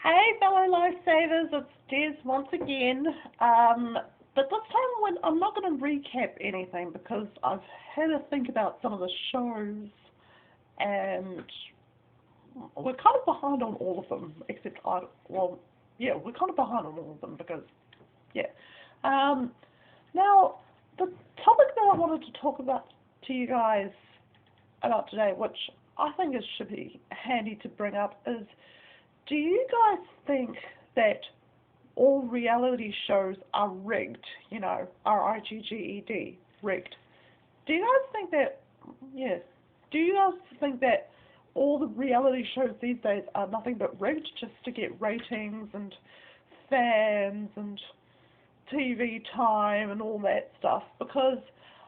Hey, fellow Lifesavers, it's Des once again. But this time I'm not going to recap anything because I've had to think about some of the shows, and we're kind of behind on all of them, except we're kind of behind on all of them because, yeah. Um, Now, the topic that I wanted to talk about to you guys about today, which I think should be handy to bring up, is do you guys think that all reality shows are rigged? You know, R-I-G-G-E-D, rigged. Do you guys think that, yeah, do you guys think that all the reality shows these days are nothing but rigged just to get ratings and fans and TV time and all that stuff? Because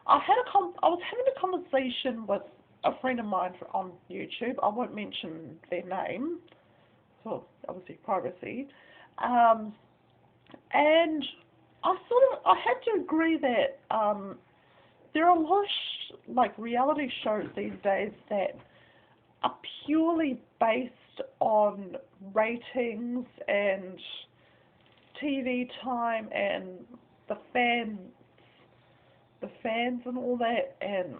I was having a conversation with a friend of mine on YouTube. I won't mention their name, so obviously privacy. And I had to agree that there are a lot of reality shows these days that are purely based on ratings and TV time and the fans and all that, and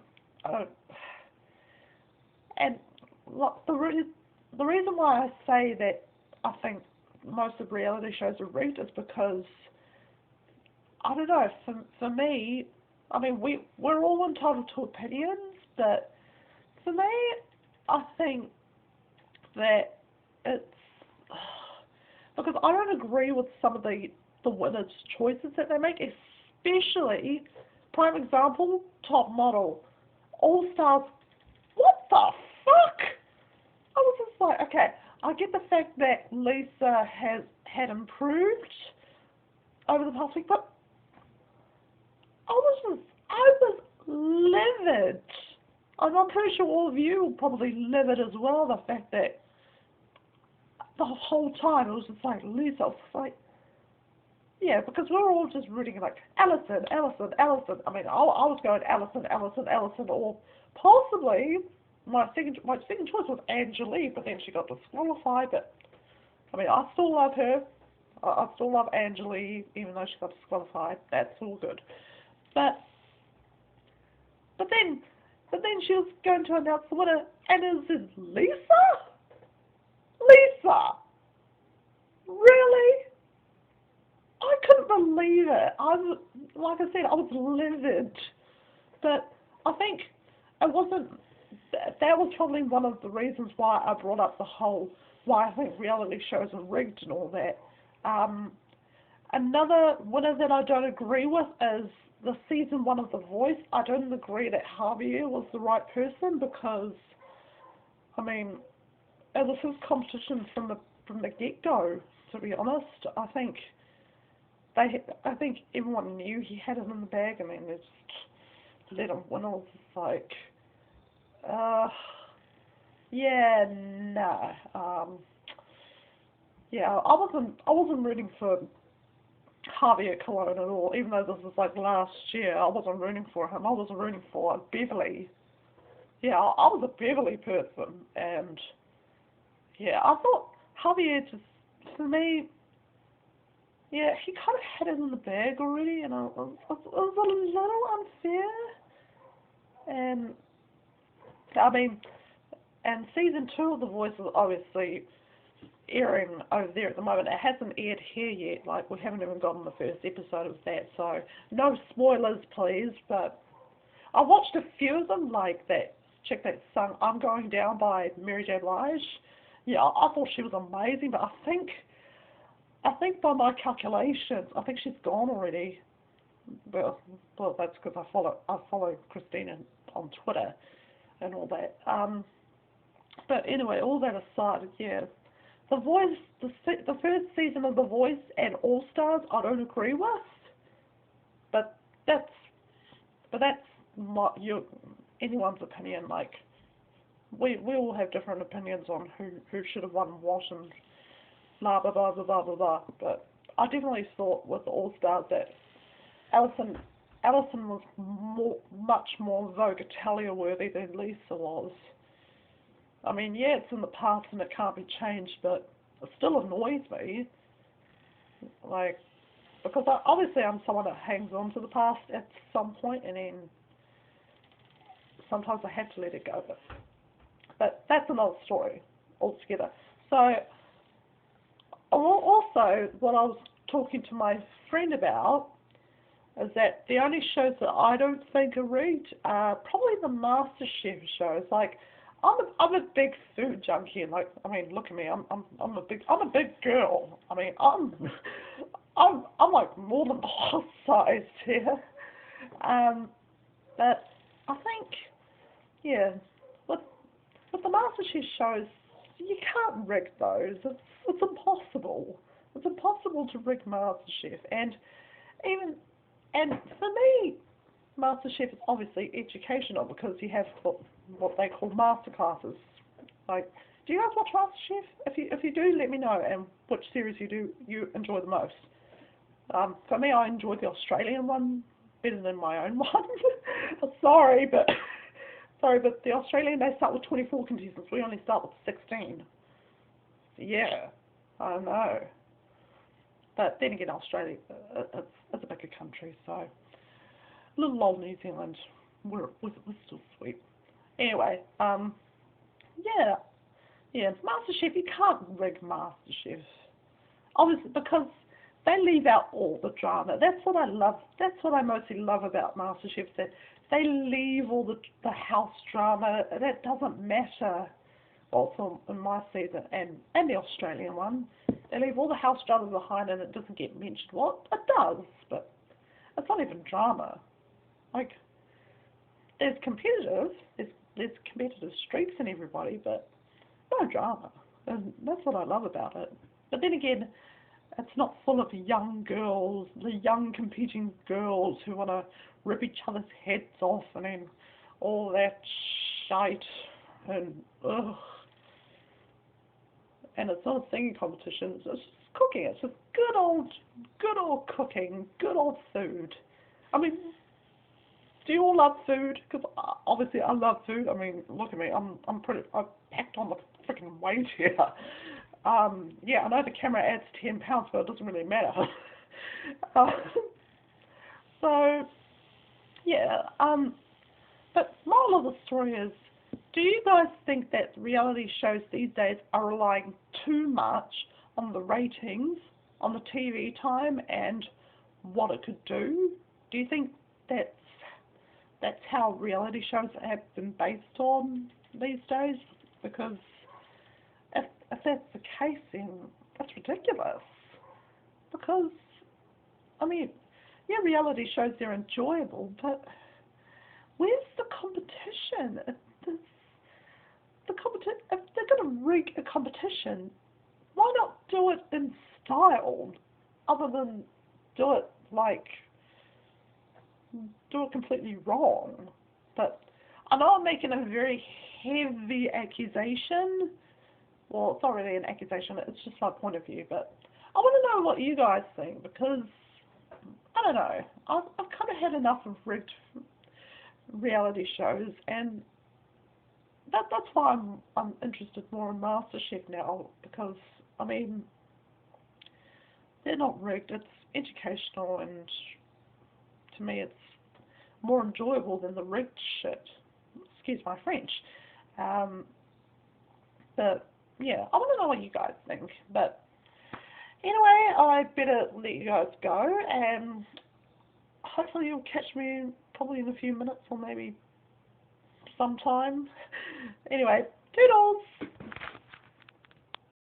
look, the reason why I say that I think most of reality shows are rigged is because, I don't know, for me, I mean, we're all entitled to opinions, but for me, I think that it's, because I don't agree with some of the winners' choices that they make, especially, prime example, Top Model, All Stars. What the fuck? I was just like, okay, I get the fact that Lisa had improved over the past week, but I was livid. And I'm pretty sure all of you were probably livid as well, the fact that the whole time it was just like Lisa, I was just like, yeah, because we're all just rooting like Alison. I mean, I was going Alison, or possibly my second choice was Angelique, but then she got disqualified. But I mean, I still love her. I still love Angelique, even though she got disqualified. That's all good. But then she was going to announce the winner, and it was Lisa. Lisa, really? I couldn't believe it. Like I said, I was livid. But I think it wasn't. That was probably one of the reasons why I brought up the whole why I think reality shows are rigged and all that. Another winner that I don't agree with is the season 1 of The Voice. I don't agree that Javier was the right person because, I mean, it was his competition from the get-go. To be honest, I think everyone knew he had it in the bag. I mean, they just let him win. It was like, yeah, no, yeah, I wasn't rooting for Javier Colon at all. Even though this was like last year, I wasn't rooting for him. I was rooting for Beverly. Yeah, I was a Beverly person, and yeah, I thought Javier just, for me, yeah, he kind of had it in the bag already, and it was a little unfair. And I mean, and season 2 of The Voice is obviously airing over there at the moment. It hasn't aired here yet. Like, we haven't even gotten the first episode of that, so no spoilers, please. But I watched a few of them, like that chick that sung "I'm Going Down" by Mary J. Blige. Yeah, I thought she was amazing, but I think by my calculations, I think she's gone already. Well, that's because I follow Christina on Twitter and all that. But anyway, all that aside, yeah, The Voice, the first season of The Voice and All Stars, I don't agree with. But that's anyone's opinion. Like, we all have different opinions on who should have won what and blah blah blah blah blah blah blah. But I definitely thought with the All Stars that Alison was much more Vogue Italia worthy than Lisa was. I mean, yeah, it's in the past and it can't be changed, but it still annoys me. Like, because obviously I'm someone that hangs on to the past at some point, and then sometimes I have to let it go. But that's another story altogether. So, also, what I was talking to my friend about is that the only shows that I don't think are rigged are probably the MasterChef shows. Like, I'm a big food junkie, and like, I mean, look at me, I'm a big girl. I mean, I'm like more than plus size here. But I think, yeah, with the MasterChef shows, you can't rig those. It's impossible. It's impossible to rig MasterChef, and for me, MasterChef is obviously educational because you have what they call master classes. Like, do you guys watch MasterChef? If you do, let me know, and which series you enjoy the most. For me, I enjoy the Australian one better than my own one. Sorry, but the Australian, they start with 24 contestants. We only start with 16. Yeah, I know. But then again, Australia, it's a bigger country, so little old New Zealand, we're still sweet. Anyway, yeah, MasterChef, you can't rig MasterChef. Obviously, because they leave out all the drama. That's what I love. That's what I mostly love about MasterChef, that they leave all the house drama. That doesn't matter. Also, in my season and the Australian one, they leave all the house drama behind, and it doesn't get mentioned. Well, it does, but it's not even drama. Like, there's competitive streaks in everybody, but no drama. And that's what I love about it. But then again, it's not full of young girls, the young competing girls who want to rip each other's heads off, and then all that shite, and ugh. And it's not a singing competition, it's just cooking. It's just good old cooking, good old food. I mean, do you all love food? Because obviously I love food. I mean, look at me, I've packed on the freaking weight here. Yeah, I know the camera adds 10 pounds, but it doesn't really matter. So, yeah, but moral of the story is, do you guys think that reality shows these days are relying too much on the ratings, on the TV time, and what it could do? Do you think that's how reality shows have been based on these days? Because if that's the case, then that's ridiculous. Because, I mean, yeah, reality shows, they're enjoyable, but where's the competition? If they're going to rig a competition, why not do it in style, other than do it completely wrong? But I know I'm making a very heavy accusation. Well, it's not really an accusation, it's just my point of view, but I want to know what you guys think, because, I don't know, I've kind of had enough of rigged reality shows, and that's why I'm interested more in MasterChef now, because, I mean, they're not rigged, it's educational, and to me it's more enjoyable than the rigged shit. Excuse my French. But, yeah, I want to know what you guys think, but anyway, I better let you guys go, and hopefully you'll catch me probably in a few minutes, or maybe sometime. Anyway, toodles!